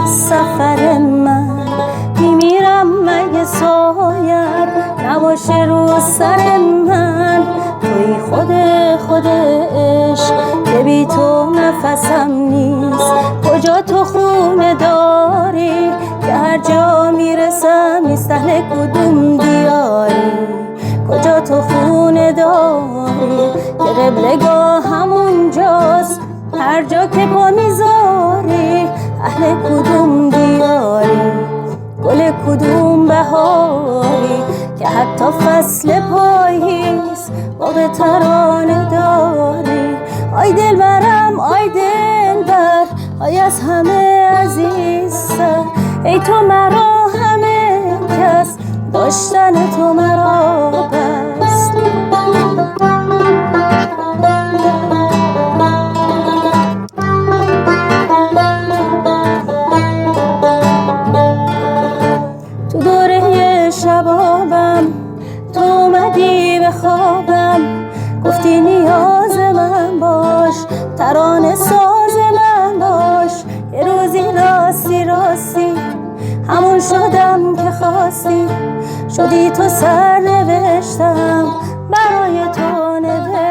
سفر من، میمیرم مگه سایت نباشه رو سر من. توی خود عشق که بی تو نفسم نیست. کجا تو خونه داری که هر جا میرسم نیست اهل کدوم دیاری. کجا تو خونه داری که قبلگاه همونجاست، هر جا که پا میذاری اهل کدوم دیاری. گل کدوم بهاری که حتی فصل پاییز باغ ترانه داری. آی دلبرم آی دلبر، آی از همه عزیزتر، ای تو مرا همه کس، داشتن تو مرا بس. تو دوره شبابم تو اومدی به خوابم، گفتی نیاز من باش، ترانه ساز من باش. یه روزی راستی همون شدم که خواستی، شدی تو سرنوشتم برای تو نوشتم.